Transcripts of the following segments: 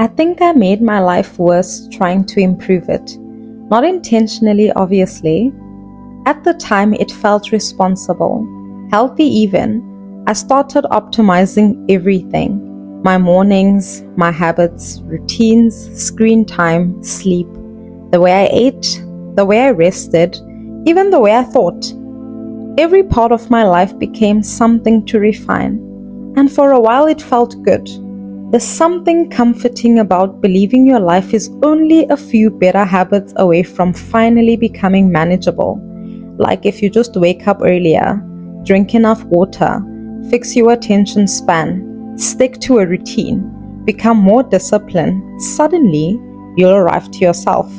I think I made my life worse trying to improve it. Not intentionally, obviously. At the time, it felt responsible, healthy even. I started optimizing everything: my mornings, my habits, routines, screen time, sleep, the way I ate, the way I rested, even the way I thought. Every part of my life became something to refine, and for a while it felt good. There's something comforting about believing your life is only a few better habits away from finally becoming manageable. Like if you just wake up earlier, drink enough water, fix your attention span, stick to a routine, become more disciplined, suddenly you'll arrive to yourself.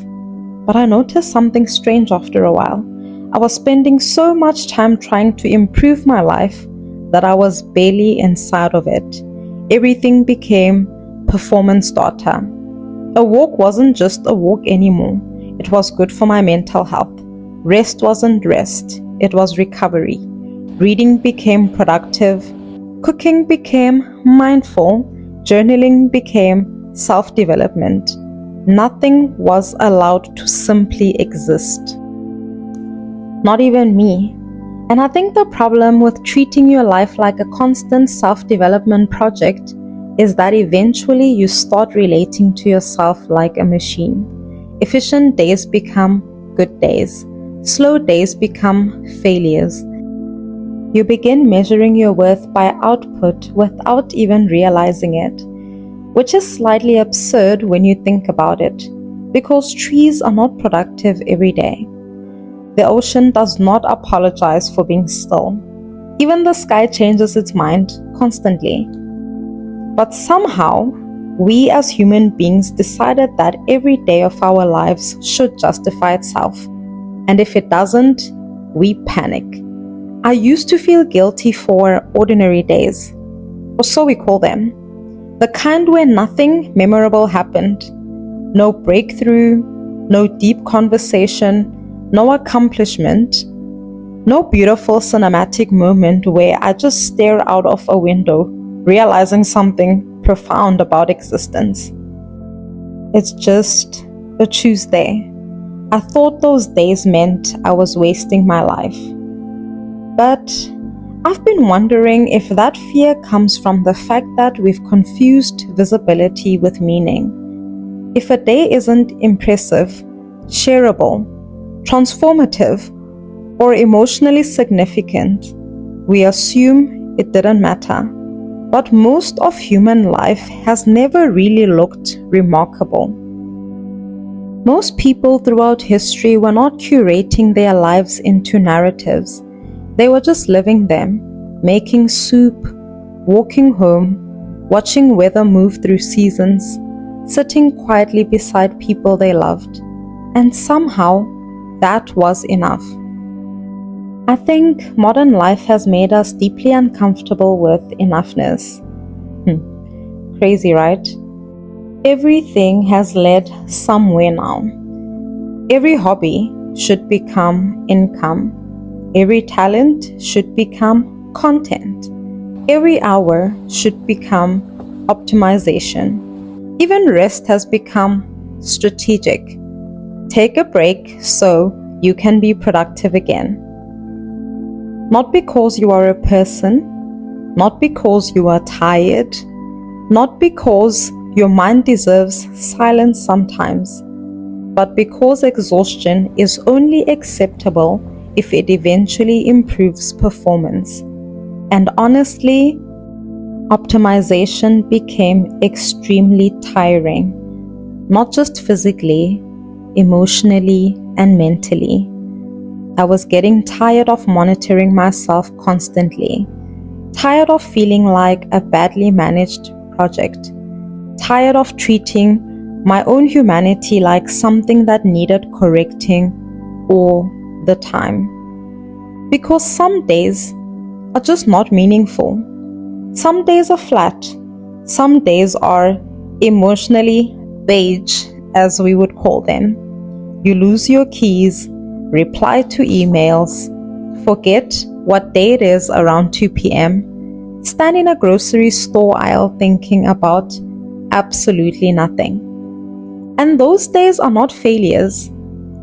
But I noticed something strange after a while. I was spending so much time trying to improve my life that I was barely inside of it. Everything became performance data. A walk wasn't just a walk anymore. It was good for my mental health. Rest wasn't rest, it was recovery. Reading became productive. Cooking became mindful. Journaling became self-development. Nothing was allowed to simply exist. Not even me. And I think the problem with treating your life like a constant self-development project is that eventually you start relating to yourself like a machine. Efficient days become good days. Slow days become failures. You begin measuring your worth by output without even realizing it, which is slightly absurd when you think about it, because trees are not productive every day. The ocean does not apologize for being still. Even the sky changes its mind constantly. But somehow, we as human beings decided that every day of our lives should justify itself. And if it doesn't, we panic. I used to feel guilty for ordinary days, or so we call them. The kind where nothing memorable happened. No breakthrough, no deep conversation, no accomplishment, no beautiful cinematic moment where I just stare out of a window, realizing something profound about existence. It's just a Tuesday. I thought those days meant I was wasting my life. But I've been wondering if that fear comes from the fact that we've confused visibility with meaning. If a day isn't impressive, shareable, transformative, or emotionally significant, we assume it didn't matter. But most of human life has never really looked remarkable. Most people throughout history were not curating their lives into narratives. They were just living them, making soup, walking home, watching weather move through seasons, sitting quietly beside people they loved. And somehow, that was enough. I think modern life has made us deeply uncomfortable with enoughness. Crazy, right? Everything has led somewhere now. Every hobby should become income. Every talent should become content. Every hour should become optimization. Even rest has become strategic. Take a break so you can be productive again. Not because you are a person, not because you are tired, not because your mind deserves silence sometimes, but because exhaustion is only acceptable if it eventually improves performance. And honestly, optimization became extremely tiring, not just physically, emotionally, and mentally. I was getting tired of monitoring myself constantly, tired of feeling like a badly managed project, tired of treating my own humanity like something that needed correcting all the time. Because some days are just not meaningful. Some days are flat. Some days are emotionally beige, as we would call them. You lose your keys, reply to emails, forget what day it is around 2 p.m., stand in a grocery store aisle thinking about absolutely nothing. And those days are not failures.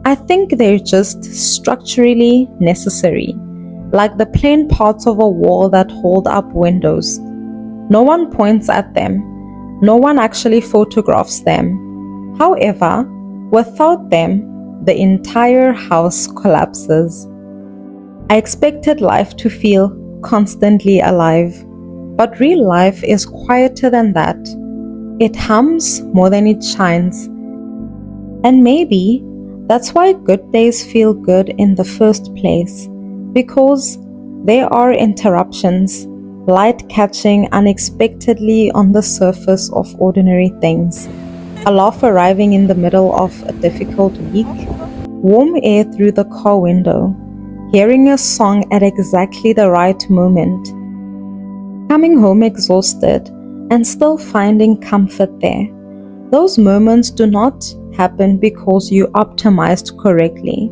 I think they're just structurally necessary, like the plain parts of a wall that hold up windows. No one points at them, no one actually photographs them. However, without them, the entire house collapses. I expected life to feel constantly alive, but real life is quieter than that. It hums more than it shines. And maybe that's why good days feel good in the first place, because they are interruptions, light catching unexpectedly on the surface of ordinary things, a laugh arriving in the middle of a difficult week, warm air through the car window, hearing a song at exactly the right moment, coming home exhausted and still finding comfort there. Those moments do not happen because you optimized correctly.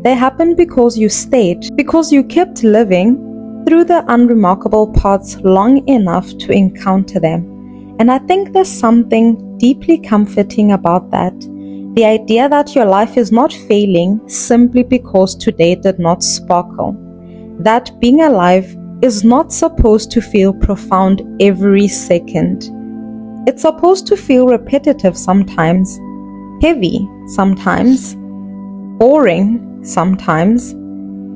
They happen because you stayed, because you kept living through the unremarkable parts long enough to encounter them. And I think there's something deeply comforting about that. The idea that your life is not failing simply because today did not sparkle. That being alive is not supposed to feel profound every second. It's supposed to feel repetitive sometimes, heavy sometimes, boring sometimes.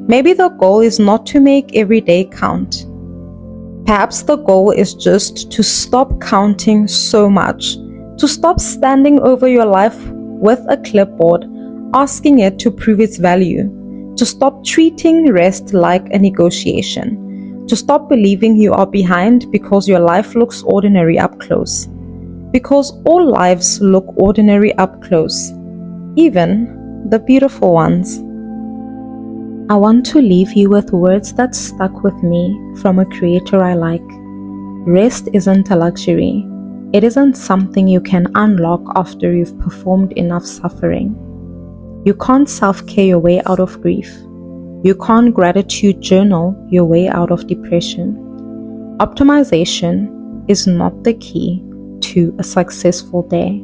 Maybe the goal is not to make every day count. Perhaps the goal is just to stop counting so much, to stop standing over your life with a clipboard, asking it to prove its value, to stop treating rest like a negotiation, to stop believing you are behind because your life looks ordinary up close. Because all lives look ordinary up close, even the beautiful ones. I want to leave you with words that stuck with me from a creator I like. Rest isn't a luxury. It isn't something you can unlock after you've performed enough suffering. You can't self-care your way out of grief. You can't gratitude journal your way out of depression. Optimization is not the key to a successful day.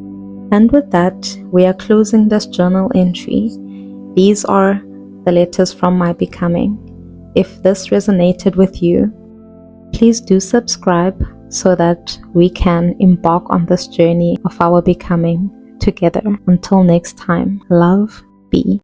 And with that, we are closing this journal entry. These are the letters from my becoming. If this resonated with you, please do subscribe so that we can embark on this journey of our becoming together. Until next time, love, be.